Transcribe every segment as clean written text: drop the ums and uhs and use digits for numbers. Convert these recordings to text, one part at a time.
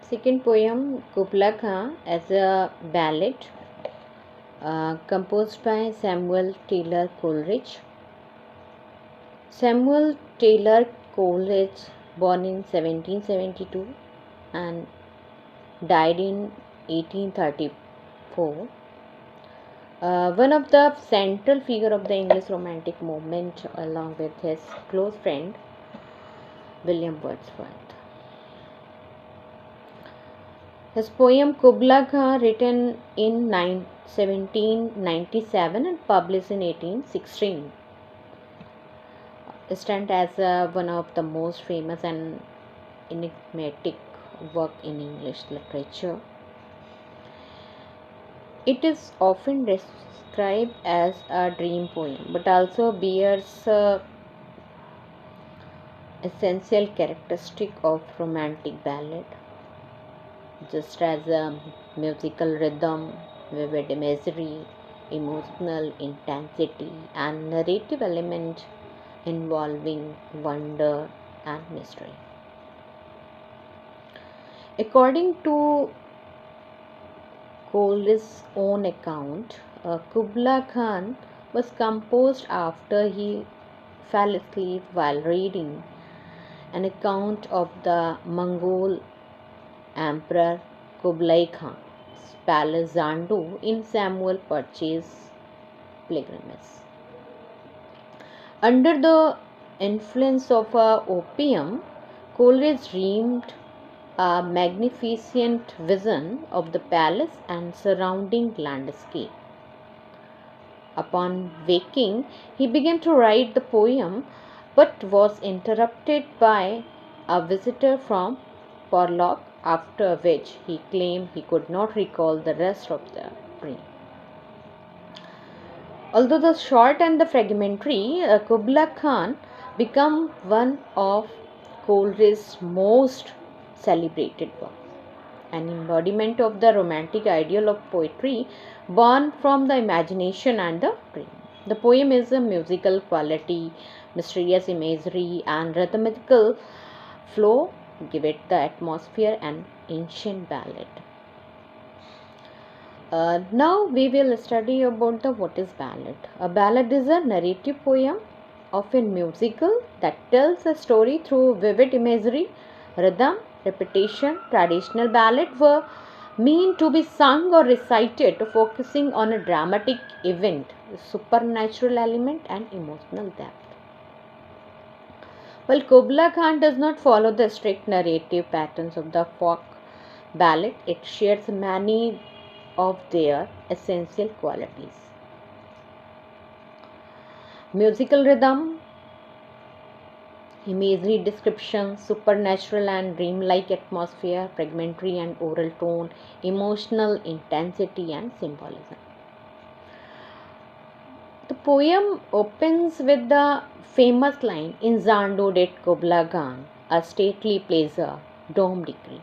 Second poem, Kubla Khan, as a ballad, composed by Samuel Taylor Coleridge. Samuel Taylor Coleridge, born in 1772 and died in 1834, one of the central figure of the English Romantic movement, along with his close friend William Wordsworth. His poem Kubla Khan, written in 1797 and published in 1816, stands as one of the most famous and enigmatic work in English literature. It is often described as a dream poem, but also bears essential characteristic of romantic ballad, just as a musical rhythm, vivid imagery, emotional intensity, and narrative element involving wonder and mystery. According to Coleridge's own account, Kubla Khan was composed after he fell asleep while reading an account of the Mongol Emperor Kublai Khan's palace Zandu in Samuel Purchas's pilgrimage. Under the influence of opium, Coleridge dreamed a magnificent vision of the palace and surrounding landscape. Upon waking, he began to write the poem but was interrupted by a visitor from Porlock, after which he claimed he could not recall the rest of the dream. Although the short and the fragmentary, Kubla Khan became one of Coleridge's most celebrated works, an embodiment of the romantic ideal of poetry born from the imagination and the dream. The poem is a musical quality, mysterious imagery, and rhythmical flow give it the atmosphere and ancient ballad. Now we will study about the what is ballad. A ballad is a narrative poem, often musical, that tells a story through vivid imagery, rhythm, repetition. Traditional ballads were meant to be sung or recited, focusing on a dramatic event, supernatural element, and emotional depth. While Kubla Khan does not follow the strict narrative patterns of the folk ballad, it shares many of their essential qualities. Musical rhythm, imagery description, supernatural and dreamlike atmosphere, fragmentary and oral tone, emotional intensity and symbolism. The poem opens with the famous line, "In Zandu did Kubla Khan a stately pleasure dome decree,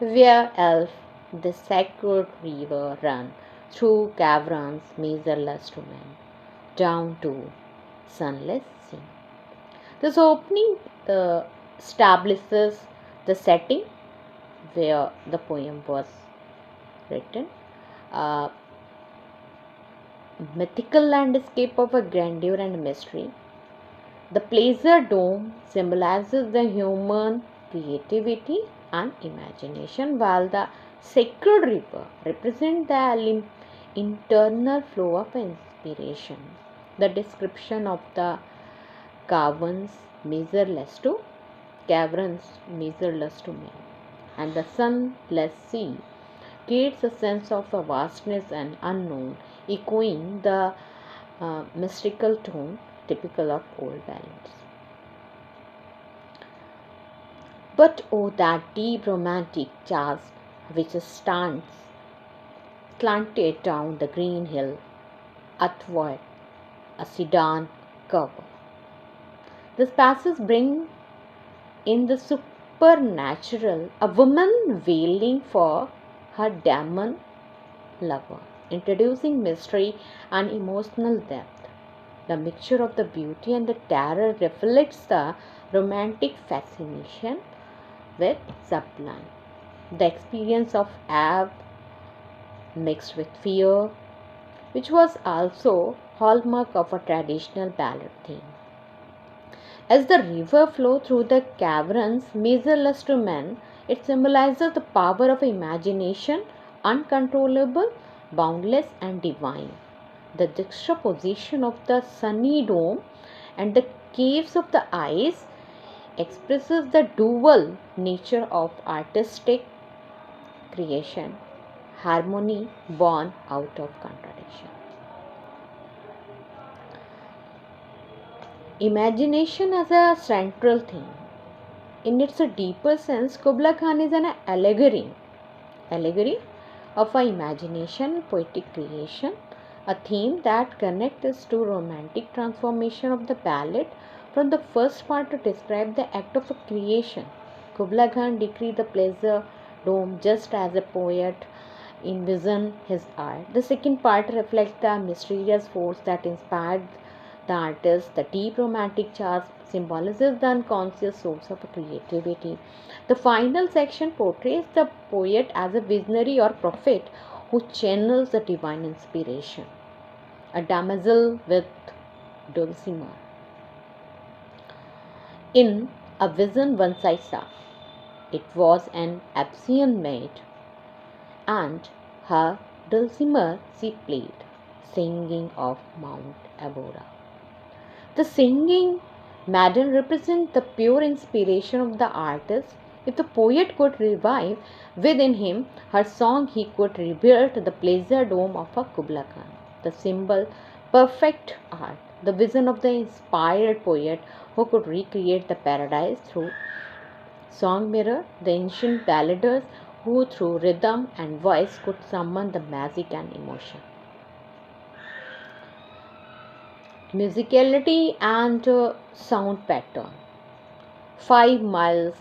where else the sacred river run through caverns measureless to men, down to sunless sea." This opening establishes the setting where the poem was written, a mythical landscape of a grandeur and mystery. The pleasure dome symbolizes the human creativity and imagination, while the sacred river represents the internal flow of inspiration. The description of the caverns measureless to men, and the sunless sea creates a sense of a vastness and unknown, echoing the mystical tone typical of old ballads. But oh, that deep romantic chasm which stands slanted down the green hill athwart a sedan curve. This passage brings in the supernatural, a woman wailing for her demon lover, introducing mystery and emotional depth. The mixture of the beauty and the terror reflects the romantic fascination with sublime. the experience of awe mixed with fear, which was also hallmark of a traditional ballad theme. As the river flowed through the caverns, measureless to men, it symbolizes the power of imagination, uncontrollable, boundless, and divine. The juxtaposition of the sunny dome and the caves of the eyes expresses the dual nature of artistic creation, harmony born out of contradiction. Imagination as a central theme. In its deeper sense, Kubla Khan is an allegory of our imagination, poetic creation, a theme that connects us to romantic transformation of the ballad from the first part to describe the act of creation. Kubla Khan decreed the pleasure dome just as a poet envisioned his art. The second part reflects the mysterious force that inspired the artist. The deep romantic charge symbolizes the unconscious source of creativity. The final section portrays the poet as a visionary or prophet who channels the divine inspiration. A damsel with dulcimer. In a vision once I saw, it was an Abyssinian maid, and her dulcimer she played, singing of Mount Abora. The singing maiden represents the pure inspiration of the artist. If the poet could revive within him her song, he could rebuild the pleasure dome of a Kubla Khan. The symbol, perfect art, the vision of the inspired poet who could recreate the paradise through song mirror, the ancient balladers who through rhythm and voice could summon the magic and emotion. Musicality and sound pattern. 5 miles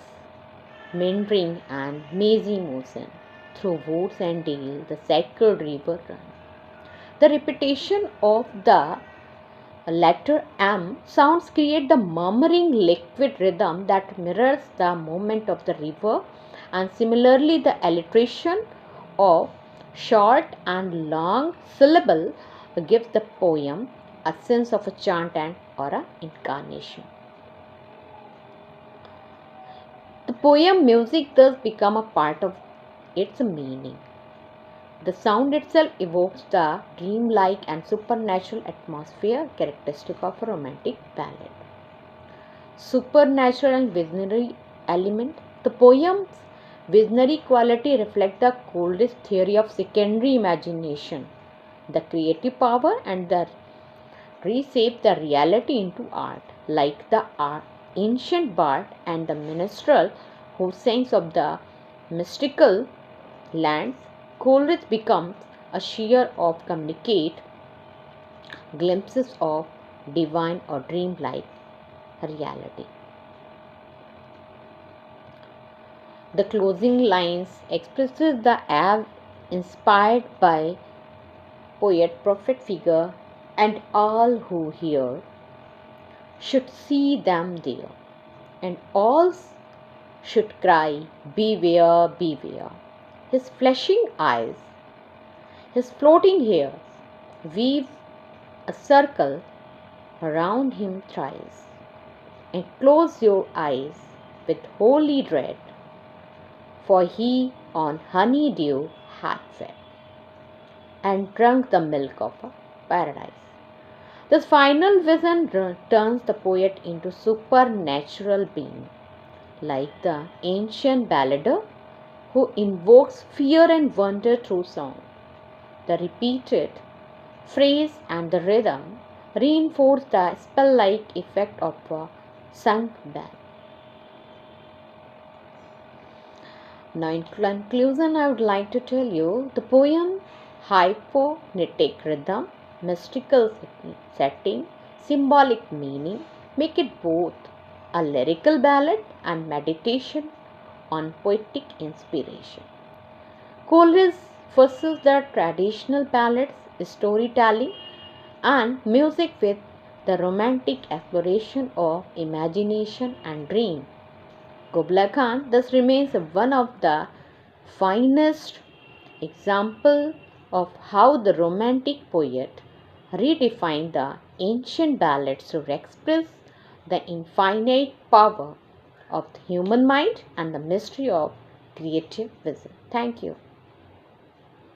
meandering and mazy motion through woods and dale, the sacred river run. The repetition of the letter M sounds create the murmuring liquid rhythm that mirrors the movement of the river, and similarly the alliteration of short and long syllable gives the poem a sense of a chant and or a incarnation. The poem music thus become a part of its meaning. The sound itself evokes the dreamlike and supernatural atmosphere characteristic of a romantic ballad. Supernatural and visionary element. The poem's visionary quality reflects the Coleridge theory of secondary imagination, the creative power and the reshape the reality into art, like the ancient bard and the minstrel who sings of the mystical lands. Coleridge becomes a seer of communicate glimpses of divine or dreamlike reality. The closing lines expresses the awe inspired by poet prophet figure, and all who hear should see them there, and all should cry, beware, beware. His flashing eyes, his floating hairs weave a circle around him thrice, and close your eyes with holy dread, for he on honeydew hath fed, and drunk the milk of a paradise. This final vision turns the poet into supernatural being, like the ancient ballader who invokes fear and wonder through song. The repeated phrase and the rhythm reinforce the spell-like effect of a sung bell. Now, in conclusion, I would like to tell you the poem hypnotic rhythm, mystical setting, symbolic meaning make it both a lyrical ballad and meditation on poetic inspiration. Coleridge versus the traditional ballads, storytelling and music with the romantic exploration of imagination and dream. Kubla Khan thus remains one of the finest example of how the Romantic poet redefined the ancient ballads to express the infinite power of the human mind and the mystery of creative vision. Thank you.